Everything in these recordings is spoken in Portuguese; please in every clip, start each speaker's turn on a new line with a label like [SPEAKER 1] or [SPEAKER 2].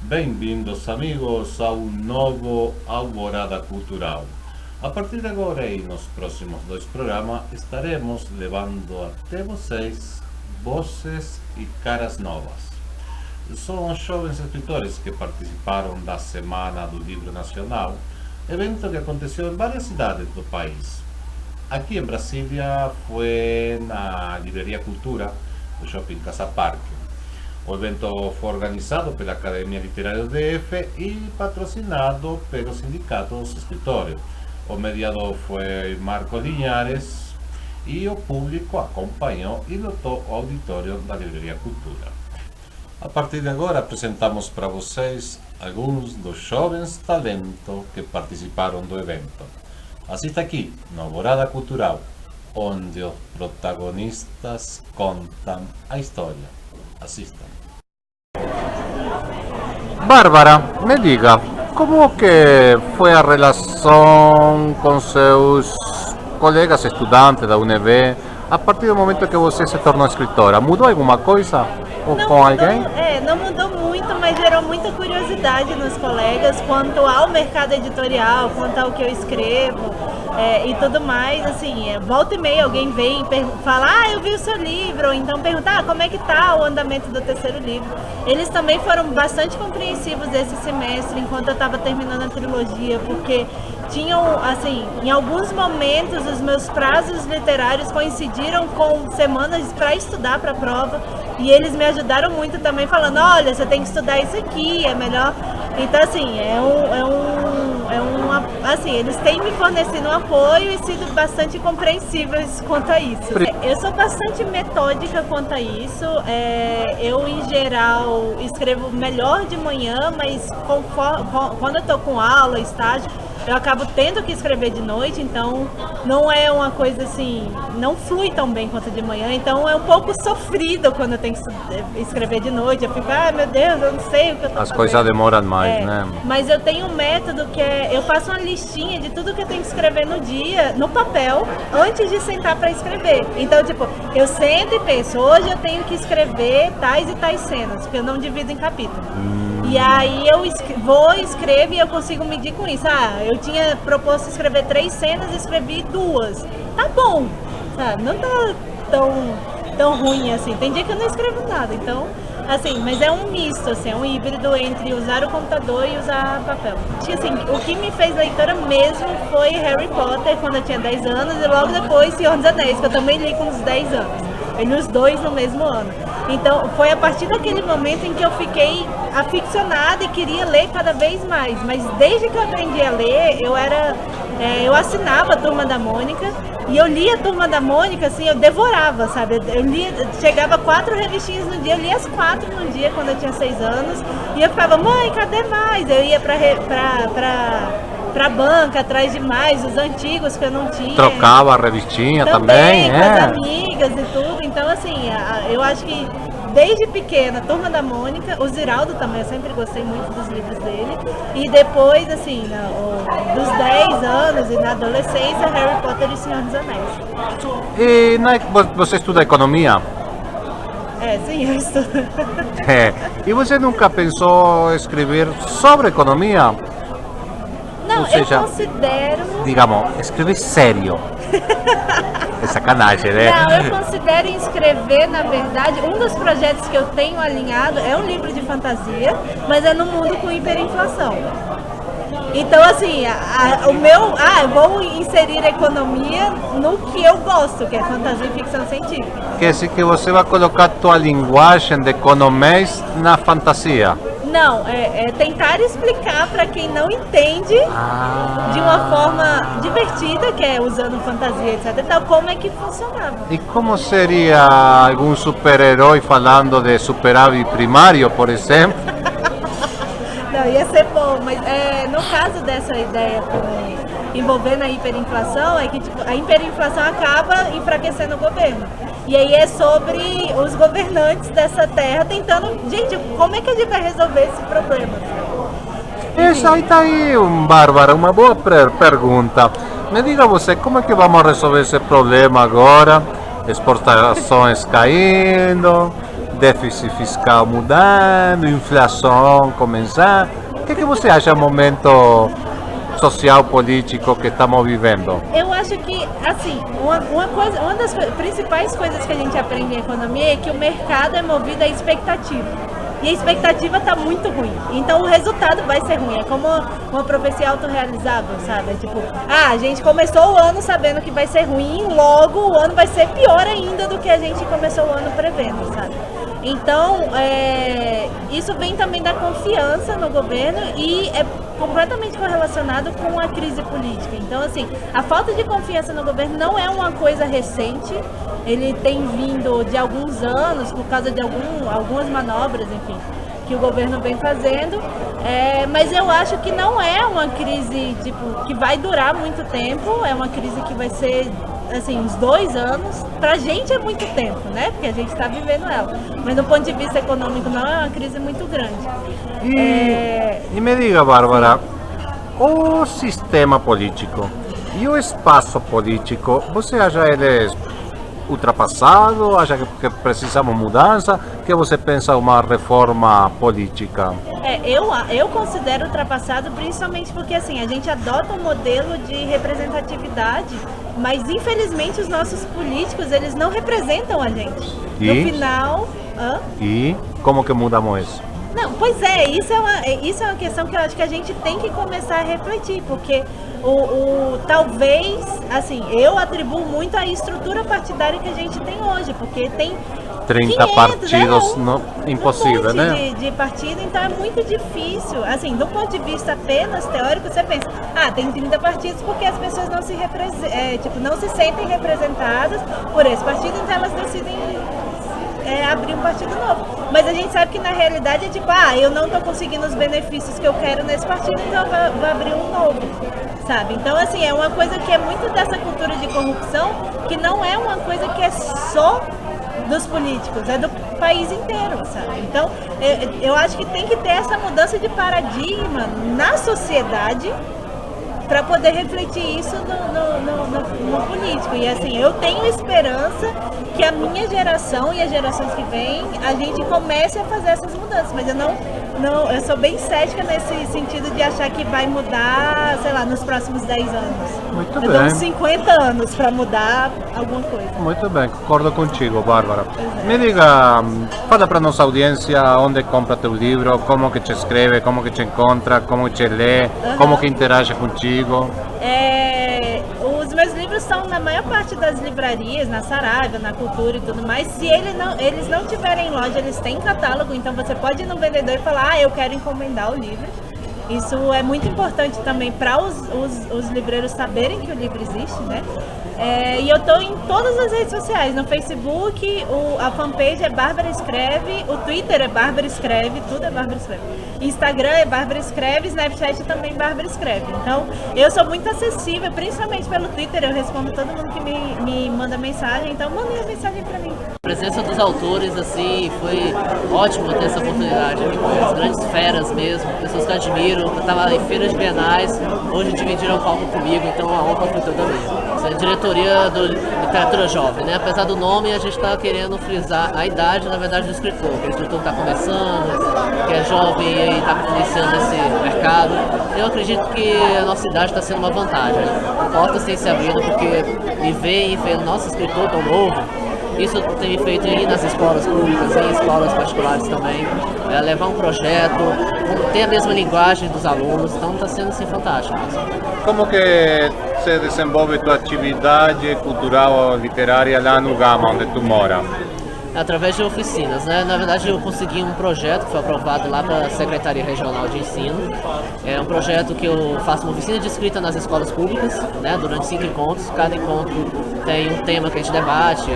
[SPEAKER 1] Bem-vindos, amigos, a um novo Alvorada Cultural. A partir de agora e nos próximos dois programas estaremos levando até vocês vozes e caras novas. São os jovens escritores que participaram da Semana do Livro Nacional, evento que aconteceu em várias cidades do país. Aqui em Brasília foi na Livraria Cultura, do Shopping Casa Parque. O evento foi organizado pela Academia Literária do DF e patrocinado pelo Sindicato dos Escritores. O mediador foi Marcos Linhares e o público acompanhou e lotou o auditório da Livraria Cultura. A partir de agora apresentamos para vocês alguns dos jovens talentos que participaram do evento. Assista aqui, no Alvorada Cultural, onde os protagonistas contam a história. Assistam.
[SPEAKER 2] Bárbara, me diga, como que foi a relação com seus colegas estudantes da UNB a partir do momento que você se tornou escritora? Mudou alguma coisa com alguém?
[SPEAKER 3] Não mudou muito, mas gerou muita curiosidade nos colegas quanto ao mercado editorial, quanto ao que eu escrevo e tudo mais. Assim, volta e meia alguém vem falar, eu vi o seu livro, ou então perguntar como é que tá o andamento do terceiro livro. Eles também foram bastante compreensivos esse semestre, enquanto eu estava terminando a trilogia, porque tinham, assim, em alguns momentos os meus prazos literários coincidiram com semanas para estudar para a prova, e eles me ajudaram muito também falando, olha, você tem que estudar isso aqui, é melhor. Então, assim, assim, eles têm me fornecido um apoio e sido bastante compreensíveis quanto a isso. Eu sou bastante metódica quanto a isso. Eu, em geral, escrevo melhor de manhã, mas quando eu estou com aula, estágio, eu acabo tendo que escrever de noite, então não é uma coisa assim, não flui tão bem quanto de manhã, então é um pouco sofrido quando eu tenho que escrever de noite. Eu fico, meu Deus, eu não sei o que eu tô fazendo.
[SPEAKER 2] As coisas demoram mais, né?
[SPEAKER 3] Mas eu tenho um método que eu faço uma listinha de tudo que eu tenho que escrever no dia, no papel, antes de sentar para escrever. Então, tipo, eu sento e penso, hoje eu tenho que escrever tais e tais cenas, porque eu não divido em capítulos. E aí eu escrevo e eu consigo medir com isso. Eu tinha proposto escrever 3 cenas e escrevi 2. Tá bom, sabe? Não tá tão ruim assim. Tem dia que eu não escrevo nada, então, assim, mas é um misto, assim, é um híbrido entre usar o computador e usar papel. Assim, o que me fez leitora mesmo foi Harry Potter, quando eu tinha 10 anos, e logo depois Senhor dos Anéis, que eu também li com uns 10 anos. Eu li os 2 no mesmo ano. Então, foi a partir daquele momento em que eu fiquei aficionada e queria ler cada vez mais. Mas desde que eu aprendi a ler, eu assinava a Turma da Mônica e eu lia a Turma da Mônica, assim, eu devorava, sabe? Chegava 4 revistinhas no dia, eu lia as 4 no dia quando eu tinha 6 anos e eu ficava, mãe, cadê mais? Eu ia pra banca, atrás de mais, os antigos que eu não tinha.
[SPEAKER 2] Trocava a revistinha também,
[SPEAKER 3] com as amigas e tudo. Então, assim, eu acho que desde pequena, Turma da Mônica, o Ziraldo também, eu sempre gostei muito dos livros dele. E depois, assim, dos 10 anos e na adolescência, Harry Potter e Senhor dos Anéis.
[SPEAKER 2] E você estuda economia?
[SPEAKER 3] Sim, eu estudo.
[SPEAKER 2] E você nunca pensou escrever sobre economia?
[SPEAKER 3] Não,
[SPEAKER 2] ou seja,
[SPEAKER 3] eu considero...
[SPEAKER 2] digamos, escrever sério. É sacanagem, né?
[SPEAKER 3] Não, eu considero escrever, na verdade, um dos projetos que eu tenho alinhado é um livro de fantasia, mas é no mundo com hiperinflação. Então, assim, eu vou inserir a economia no que eu gosto, que é fantasia e ficção científica.
[SPEAKER 2] Quer dizer que você vai colocar tua linguagem de economês na fantasia?
[SPEAKER 3] Não, é tentar explicar para quem não entende de uma forma divertida, que é usando fantasia, etc. Então, como é que funcionava.
[SPEAKER 2] E como seria algum super-herói falando de superávit primário, por exemplo?
[SPEAKER 3] Não, ia ser bom, mas no caso dessa ideia envolvendo a hiperinflação, é que tipo, a hiperinflação acaba enfraquecendo o governo. E aí é sobre os governantes dessa terra tentando, gente, como é que a gente vai resolver esse problema?
[SPEAKER 2] Essa aí tá aí, Bárbara, uma boa pergunta. Me diga você, como é que vamos resolver esse problema agora? Exportações caindo, déficit fiscal mudando, inflação começar. O que você acha do momento social político que estamos vivendo?
[SPEAKER 3] Eu acho que, assim, uma das principais coisas que a gente aprende em economia é que o mercado é movido à expectativa. E a expectativa está muito ruim. Então o resultado vai ser ruim. É como uma profecia autorrealizável, sabe? É tipo, a gente começou o ano sabendo que vai ser ruim, logo o ano vai ser pior ainda do que a gente começou o ano prevendo, sabe? Então, isso vem também da confiança no governo e é completamente correlacionado com a crise política. Então, assim, a falta de confiança no governo não é uma coisa recente, ele tem vindo de alguns anos por causa de algumas manobras, enfim, que o governo vem fazendo, mas eu acho que não é uma crise tipo, que vai durar muito tempo, é uma crise que vai ser assim, uns 2 anos. Pra gente é muito tempo, né? Porque a gente está vivendo ela. Mas do ponto de vista econômico não, é uma crise muito grande.
[SPEAKER 2] E me diga, Bárbara, o sistema político e o espaço político, você acha eles ultrapassado? Acha que precisamos mudança? O que você pensa de uma reforma política?
[SPEAKER 3] Eu considero ultrapassado principalmente porque assim, a gente adota um modelo de representatividade, mas infelizmente os nossos políticos, eles não representam a gente. No final...
[SPEAKER 2] E como que mudamos isso?
[SPEAKER 3] Não, pois isso é uma questão que eu acho que a gente tem que começar a refletir, porque talvez, assim, eu atribuo muito à estrutura partidária que a gente tem hoje, porque tem
[SPEAKER 2] 30 partidos, impossível, né?
[SPEAKER 3] De partido, então é muito difícil. Assim, do ponto de vista apenas teórico, você pensa, tem 30 partidos porque as pessoas não se não se sentem representadas por esse partido, então elas decidem abrir um partido novo. Mas a gente sabe que na realidade é tipo, eu não estou conseguindo os benefícios que eu quero nesse partido, então eu vou abrir um novo, sabe? Então, assim, é uma coisa que é muito dessa cultura de corrupção, que não é uma coisa que é só dos políticos, é do país inteiro, sabe? Então, eu acho que tem que ter essa mudança de paradigma na sociedade para poder refletir isso no político. E assim, eu tenho esperança que a minha geração e as gerações que vêm, a gente comece a fazer essas mudanças, mas eu sou bem cética nesse sentido de achar que vai mudar, sei lá, nos próximos 10 anos.
[SPEAKER 2] Muito
[SPEAKER 3] eu
[SPEAKER 2] bem.
[SPEAKER 3] dou uns 50 anos para mudar alguma coisa.
[SPEAKER 2] Muito bem, concordo contigo, Bárbara. Me diga, fala para nossa audiência onde compra teu livro, como que te escreve, como que te encontra, como te lê, como que interage contigo.
[SPEAKER 3] Os meus livros estão na maior parte das livrarias, na Saraiva, na Cultura e tudo mais. Se eles não tiverem em loja, eles têm catálogo, então você pode ir no vendedor e falar, eu quero encomendar o livro. Isso é muito importante também para os livreiros saberem que o livro existe, né? E eu estou em todas as redes sociais, no Facebook, a fanpage é Bárbara Escreve, o Twitter é Bárbara Escreve, tudo é Bárbara Escreve. Instagram é Bárbara Escreve, Snapchat também Bárbara Escreve. Então, eu sou muito acessível, principalmente pelo Twitter, eu respondo todo mundo que me manda mensagem, então mandem a mensagem para mim.
[SPEAKER 4] A presença dos autores, assim, foi ótimo ter essa oportunidade aqui com as grandes feras mesmo, pessoas que eu admiro, eu estava em feiras bienais, hoje dividiram o palco comigo, então a honra foi toda minha. Essa é a diretoria do Literatura Jovem, né? Apesar do nome, a gente está querendo frisar a idade, na verdade, do escritor, que o escritor está começando, que é jovem e está iniciando esse mercado. Eu acredito que a nossa idade está sendo uma vantagem, portas têm se abrindo, porque me ver o nosso escritor tão novo, isso tem me feito ir nas escolas públicas, em escolas particulares também, levar um projeto, ter a mesma linguagem dos alunos, então está sendo assim fantástico.
[SPEAKER 2] Como que se desenvolve tua atividade cultural ou literária lá no Gama, onde tu mora?
[SPEAKER 4] Através de oficinas, né? Na verdade eu consegui um projeto que foi aprovado lá para a Secretaria Regional de Ensino. É um projeto que eu faço uma oficina de escrita nas escolas públicas, né? Durante 5 encontros. Cada encontro tem um tema que a gente debate,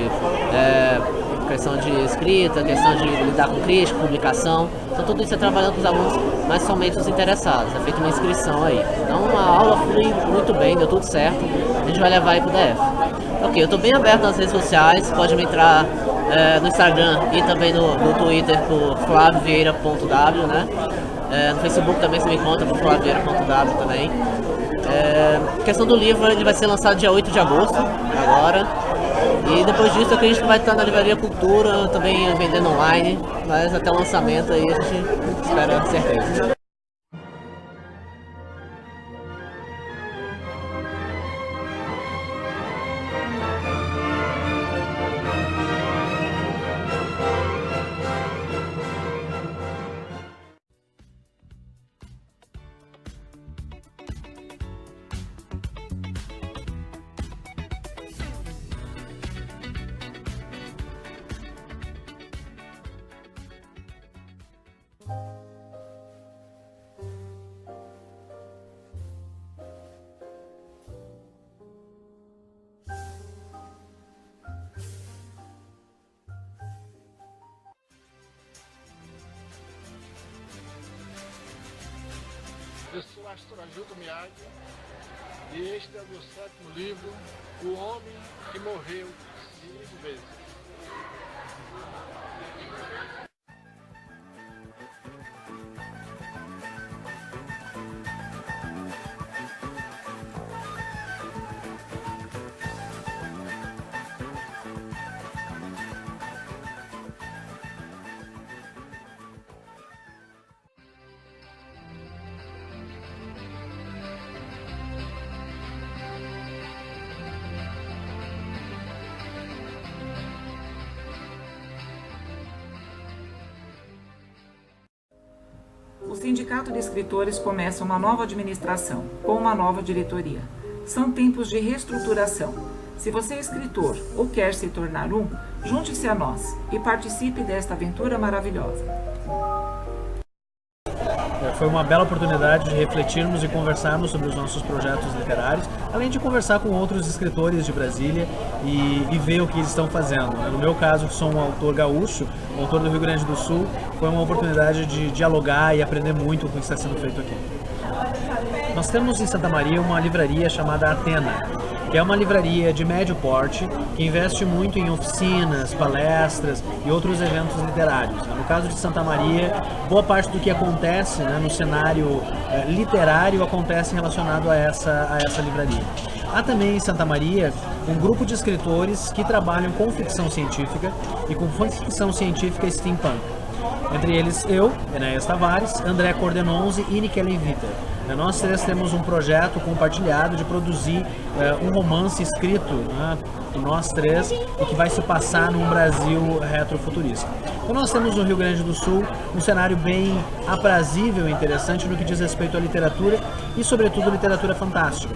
[SPEAKER 4] questão de escrita, questão de lidar com crítica, publicação. Então tudo isso é trabalhando com os alunos, mas somente os interessados. É feita uma inscrição aí. Então a aula flui muito bem, deu tudo certo. A gente vai levar aí para o DF. Ok, eu estou bem aberto nas redes sociais, pode me entrar no Instagram e também no Twitter por flavioveira.w, né? No Facebook também você me encontra por flavioveira.w também. Questão do livro, ele vai ser lançado dia 8 de agosto, agora. E depois disso, aqui a gente vai estar na Livraria Cultura, também vendendo online, mas até o lançamento aí a gente espera certeza.
[SPEAKER 5] Eu sou Astrogildo Miyagi e este é o meu 7º livro, O Homem que Morreu 5 vezes.
[SPEAKER 6] O Sindicato de Escritores começa uma nova administração, com uma nova diretoria. São tempos de reestruturação. Se você é escritor ou quer se tornar um, junte-se a nós e participe desta aventura maravilhosa.
[SPEAKER 7] Foi uma bela oportunidade de refletirmos e conversarmos sobre os nossos projetos literários, além de conversar com outros escritores de Brasília e ver o que eles estão fazendo. No meu caso, que sou um autor gaúcho, um autor do Rio Grande do Sul, foi uma oportunidade de dialogar e aprender muito com o que está sendo feito aqui. Nós temos em Santa Maria uma livraria chamada Atena, que é uma livraria de médio porte, que investe muito em oficinas, palestras e outros eventos literários. No caso de Santa Maria, boa parte do que acontece, né, no cenário literário acontece relacionado a essa livraria. Há também em Santa Maria um grupo de escritores que trabalham com ficção científica e com ficção científica steampunk. Entre eles eu, Enéas Tavares, André Cordenonzi e Nikelen Viter. Nós três temos um projeto compartilhado de produzir um romance escrito, né, por nós três, e que vai se passar num Brasil retrofuturista. Então nós temos no Rio Grande do Sul um cenário bem aprazível e interessante no que diz respeito à literatura e, sobretudo, literatura fantástica.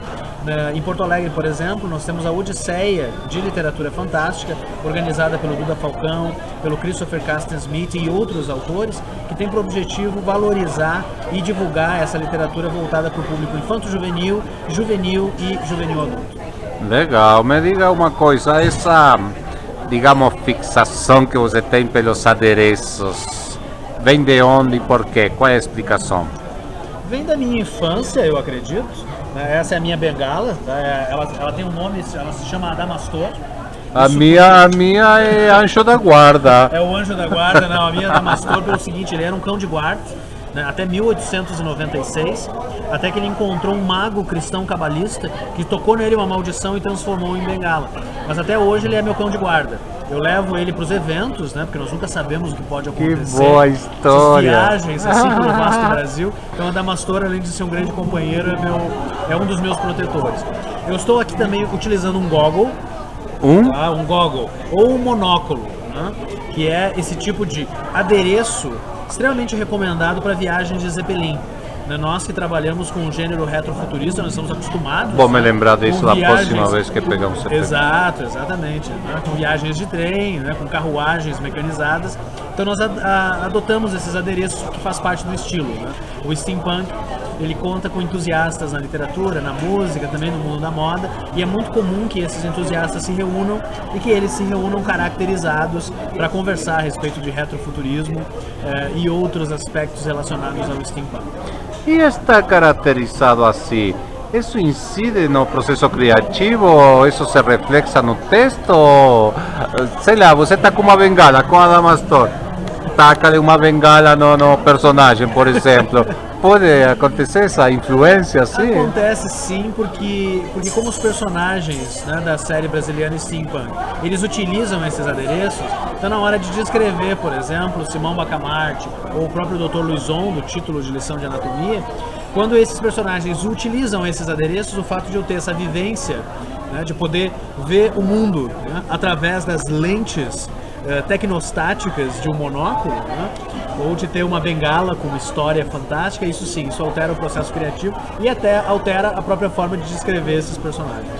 [SPEAKER 7] Em Porto Alegre, por exemplo, nós temos a Odisseia de Literatura Fantástica, organizada pelo Duda Falcão, pelo Christopher Casten Smith e outros autores, que tem por objetivo valorizar e divulgar essa literatura voltada para o público infanto-juvenil, juvenil e juvenil adulto.
[SPEAKER 2] Legal, me diga uma coisa, essa, digamos, fixação que você tem pelos adereços, vem de onde e por quê? Qual é a explicação?
[SPEAKER 7] Vem da minha infância, eu acredito. Essa é a minha bengala, ela tem um nome, ela se chama Adamastor.
[SPEAKER 2] A minha é Anjo da Guarda.
[SPEAKER 7] É o Anjo da Guarda, não, a minha é Adamastor pelo seguinte, ele era um cão de guarda, né, até 1896, até que ele encontrou um mago cristão cabalista que tocou nele uma maldição e transformou em bengala. Mas até hoje ele é meu cão de guarda. Eu levo ele para os eventos, né, porque nós nunca sabemos o que pode acontecer.
[SPEAKER 2] Que boa história!
[SPEAKER 7] Essas viagens, assim pelo vasto Brasil. Então a Adamastor, além de ser um grande companheiro, é um dos meus protetores. Eu estou aqui também utilizando um goggle. Um goggle ou um monóculo, né, que é esse tipo de adereço extremamente recomendado para viagens de Zeppelin. Nós que trabalhamos com o gênero retrofuturista, nós estamos acostumados.
[SPEAKER 2] Vou me lembrar disso da próxima vez que pegamos Zeppelin.
[SPEAKER 7] Exato, exatamente. Né? Com viagens de trem, né? Com carruagens mecanizadas. Então nós adotamos esses adereços que faz parte do estilo. Né? O steampunk, ele conta com entusiastas na literatura, na música, também no mundo da moda, e é muito comum que esses entusiastas se reúnam e que eles se reúnam caracterizados para conversar a respeito de retrofuturismo e outros aspectos relacionados ao steampunk.
[SPEAKER 2] E está caracterizado assim, isso incide no processo criativo, isso se reflexa no texto? Sei lá, você está com uma bengala, com a Adamastor, taca-lhe uma bengala no personagem, por exemplo. pode acontecer essa influência assim?
[SPEAKER 7] Acontece sim, porque como os personagens, né, da série brasileira Steampunk, eles utilizam esses adereços, então na hora de descrever, por exemplo, Simão Bacamarte ou o próprio Dr. Luizon, do título de lição de anatomia, quando esses personagens utilizam esses adereços, o fato de eu ter essa vivência, né, de poder ver o mundo, né, através das lentes tecnostáticas de um monóculo, né, ou de ter uma bengala com uma história fantástica, isso sim, isso altera o processo criativo e até altera a própria forma de descrever esses personagens.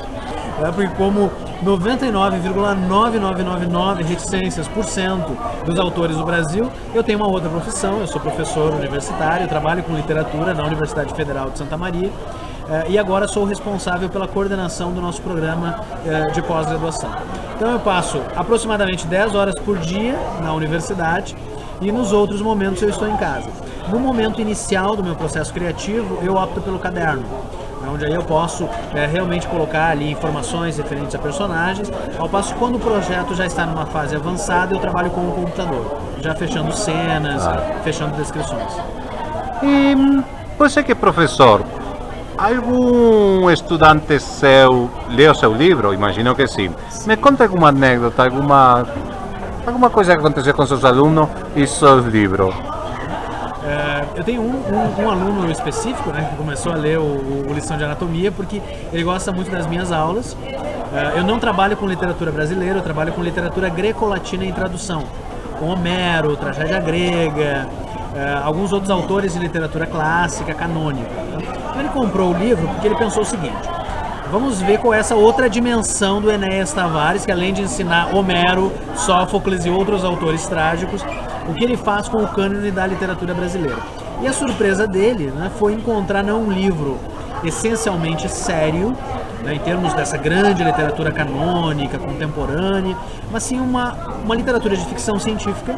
[SPEAKER 7] Porque como 99,9999 reticências por cento dos autores do Brasil, eu tenho uma outra profissão, eu sou professor universitário, trabalho com literatura na Universidade Federal de Santa Maria, e agora sou responsável pela coordenação do nosso programa de pós-graduação. Então eu passo aproximadamente 10 horas por dia na universidade e nos outros momentos eu estou em casa. No momento inicial do meu processo criativo, eu opto pelo caderno, onde aí eu posso realmente colocar ali informações referentes a personagens, ao passo que quando o projeto já está numa fase avançada, eu trabalho com o computador, já fechando cenas, fechando descrições.
[SPEAKER 2] E você que é professor, algum estudante seu leu seu livro? Imagino que sim. Me conta alguma anécdota, alguma coisa que aconteceu com seus alunos e seus livros.
[SPEAKER 7] Eu tenho um aluno específico, né, que começou a ler o Lição de Anatomia porque ele gosta muito das minhas aulas. Eu não trabalho com literatura brasileira, eu trabalho com literatura greco-latina em tradução, com Homero, tragédia grega, alguns outros autores de literatura clássica, canônica. Então ele comprou o livro porque ele pensou o seguinte: vamos ver qual é essa outra dimensão do Enéas Tavares, que além de ensinar Homero, Sófocles e outros autores trágicos, o que ele faz com o cânone da literatura brasileira. E a surpresa dele, né, foi encontrar não um livro essencialmente sério, né, em termos dessa grande literatura canônica, contemporânea, mas sim uma literatura de ficção científica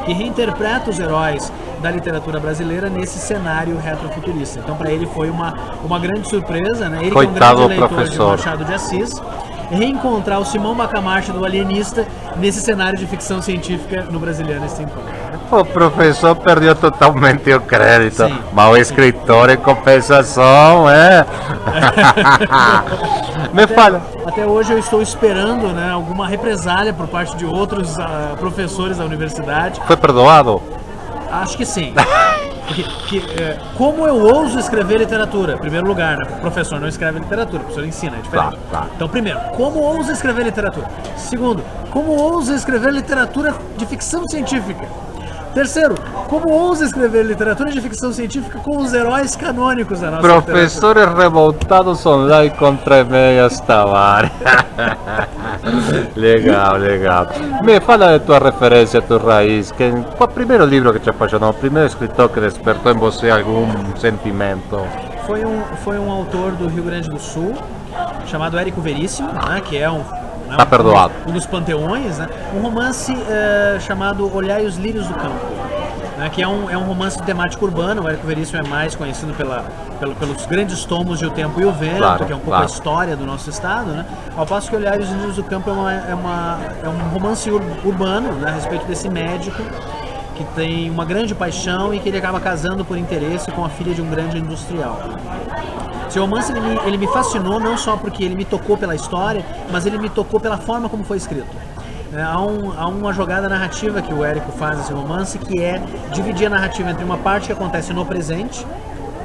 [SPEAKER 7] que reinterpreta os heróis da literatura brasileira nesse cenário retrofuturista. Então para ele foi uma grande surpresa, né? Ele que é um grande leitor de Machado de Assis, reencontrar o Simão Bacamarte do Alienista nesse cenário de ficção científica no Brasiliano Steampunk.
[SPEAKER 2] O professor perdeu totalmente o crédito,
[SPEAKER 7] sim,
[SPEAKER 2] mas o escritor em compensação, Me fala.
[SPEAKER 7] Até hoje eu estou esperando, né, alguma represália por parte de outros professores da universidade.
[SPEAKER 2] Foi perdoado?
[SPEAKER 7] Acho que sim. Como eu ouso escrever literatura? Em primeiro lugar, né? O professor não escreve literatura, o professor ensina, é diferente.
[SPEAKER 2] Claro.
[SPEAKER 7] Então, primeiro, como ouso escrever literatura? Segundo, como ouso escrever literatura de ficção científica? Terceiro, como ousa escrever literatura de ficção científica com os heróis canônicos da nossa
[SPEAKER 2] Professores literatura? Revoltados online contra Enéas Tavares. Legal. Me fala de tua referência, tua raiz. Qual o primeiro livro que te apaixonou? O primeiro escritor que despertou em você algum sentimento?
[SPEAKER 7] Foi um autor do Rio Grande do Sul, chamado Érico Veríssimo, né, que é
[SPEAKER 2] Tá perdoado.
[SPEAKER 7] Um dos panteões, né? Um romance chamado Olhai os Lírios do Campo, né? Que é um romance temático urbano. O Érico Veríssimo é mais conhecido pelos grandes tomos de O Tempo e o Vento, que é um pouco a história do nosso estado, né? Ao passo que Olhai os Lírios do Campo é um romance urbano, né, a respeito desse médico que tem uma grande paixão e que ele acaba casando por interesse com a filha de um grande industrial. Esse romance ele me fascinou não só porque ele me tocou pela história, mas ele me tocou pela forma como foi escrito. Há uma jogada narrativa que o Érico faz nesse romance, que é dividir a narrativa entre uma parte que acontece no presente,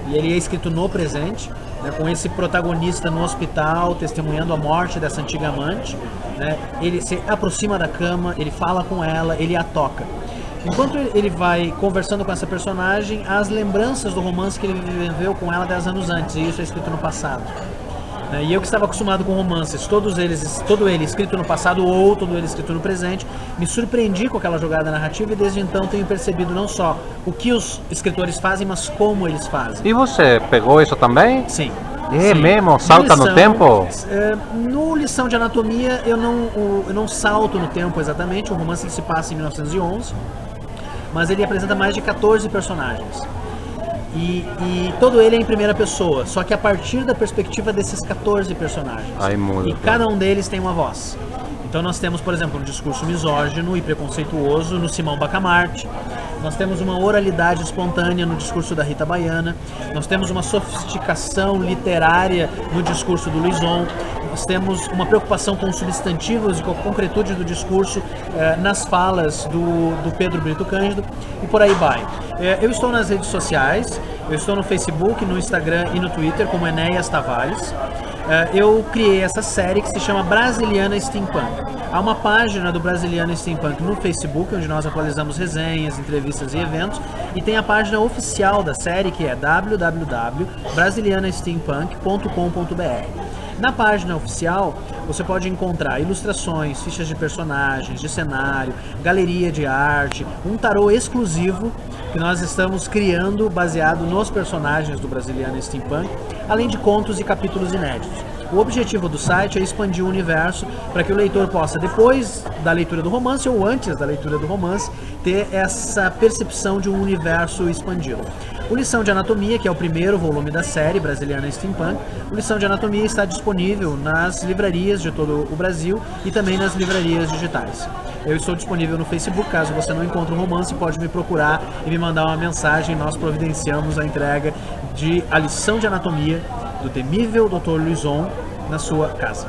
[SPEAKER 7] e ele é escrito no presente, né, com esse protagonista no hospital, testemunhando a morte dessa antiga amante, né, ele se aproxima da cama, ele fala com ela, ele a toca. Enquanto ele vai conversando com essa personagem, as lembranças do romance que ele viveu com ela 10 anos antes, e isso é escrito no passado. E eu que estava acostumado com romances, todo ele escrito no passado ou todo ele escrito no presente, me surpreendi com aquela jogada narrativa e desde então tenho percebido não só o que os escritores fazem, mas como eles fazem.
[SPEAKER 2] E você pegou isso também?
[SPEAKER 7] Sim.
[SPEAKER 2] É mesmo? Salta no tempo?
[SPEAKER 7] No Lição de Anatomia eu não salto no tempo exatamente, o romance se passa em 1911, mas ele apresenta mais de 14 personagens. E todo ele é em primeira pessoa, só que a partir da perspectiva desses 14 personagens.
[SPEAKER 2] Ai,
[SPEAKER 7] e cada um deles tem uma voz. Então nós temos, por exemplo, um discurso misógino e preconceituoso no Simão Bacamarte. nós temos uma oralidade espontânea no discurso da Rita Baiana, nós temos uma sofisticação literária no discurso do Luizon, nós temos uma preocupação com substantivos e com a concretude do discurso nas falas do Pedro Brito Cândido e por aí vai. Eu estou nas redes sociais, eu estou no Facebook, no Instagram e no Twitter como Enéas Tavares. Eu criei essa série que se chama Brasiliana Steampunk. Há uma página do Brasiliana Steampunk no Facebook, onde nós atualizamos resenhas, entrevistas e eventos, e tem a página oficial da série, que é www.brasilianasteampunk.com.br. Na página oficial, você pode encontrar ilustrações, fichas de personagens, de cenário, galeria de arte, um tarô exclusivo que nós estamos criando baseado nos personagens do Brasiliana Steampunk, além de contos e capítulos inéditos. O objetivo do site é expandir o universo para que o leitor possa, depois da leitura do romance ou antes da leitura do romance, ter essa percepção de um universo expandido. O Lição de Anatomia, que é o primeiro volume da série Brasiliana Steampunk, o Lição de Anatomia está disponível nas livrarias de todo o Brasil e também nas livrarias digitais. Eu estou disponível no Facebook, caso você não encontre um romance, pode me procurar e me mandar uma mensagem, nós providenciamos a entrega de A Lição de Anatomia, do temível Dr. Luizon, na sua casa.